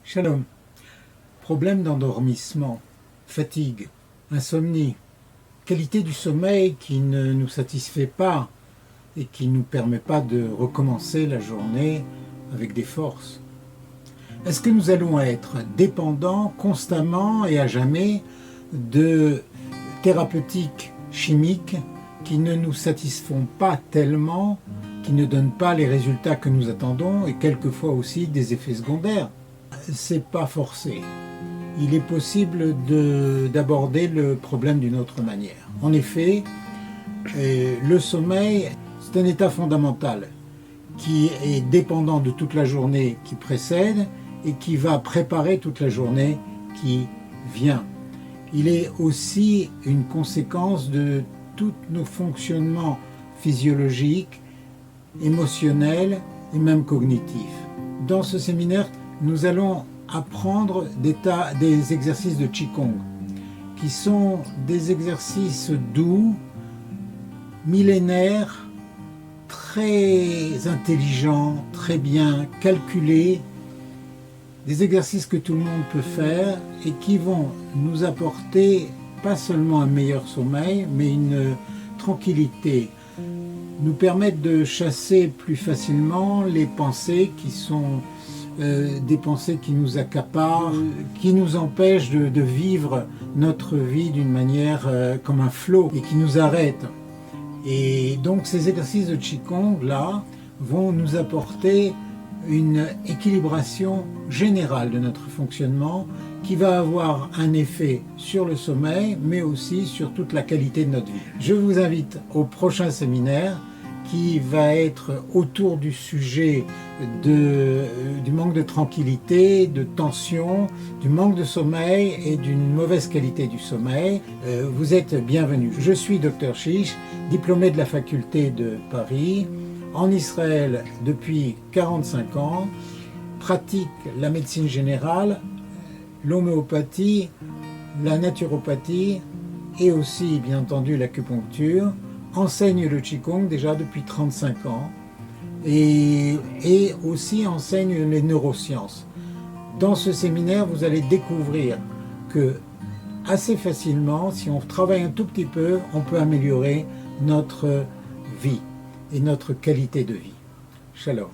Shalom. Problème d'endormissement, fatigue, insomnie, qualité du sommeil qui ne nous satisfait pas et qui ne nous permet pas de recommencer la journée avec des forces. Est-ce que nous allons être dépendants constamment et à jamais de thérapeutiques chimiques qui ne nous satisfont pas tellement, qui ne donnent pas les résultats que nous attendons et quelquefois aussi des effets secondaires? C'est pas forcé. Il est possible d'aborder le problème d'une autre manière. En effet, le sommeil, c'est un état fondamental qui est dépendant de toute la journée qui précède et qui va préparer toute la journée qui vient. Il est aussi une conséquence de tous nos fonctionnements physiologiques, émotionnels et même cognitifs. Dans ce séminaire, nous allons apprendre des exercices de Qigong, qui sont des exercices doux, millénaires, très intelligents, très bien calculés, des exercices que tout le monde peut faire et qui vont nous apporter pas seulement un meilleur sommeil, mais une tranquillité, nous permettre de chasser plus facilement les pensées qui sont des pensées qui nous accaparent, qui nous empêchent de vivre notre vie d'une manière comme un flot et qui nous arrêtent. Et donc ces exercices de Qigong là vont nous apporter une équilibration générale de notre fonctionnement qui va avoir un effet sur le sommeil mais aussi sur toute la qualité de notre vie. Je vous invite au prochain séminaire qui va être autour du sujet du manque de tranquillité, de tension, du manque de sommeil et d'une mauvaise qualité du sommeil. Vous êtes bienvenus. Je suis Dr Chiche, diplômé de la faculté de Paris, en Israël depuis 45 ans, pratique la médecine générale, l'homéopathie, la naturopathie et aussi bien entendu l'acupuncture. Enseigne le Qigong déjà depuis 35 ans et aussi enseigne les neurosciences. Dans ce séminaire, vous allez découvrir que assez facilement, si on travaille un tout petit peu, on peut améliorer notre vie et notre qualité de vie. Shalom.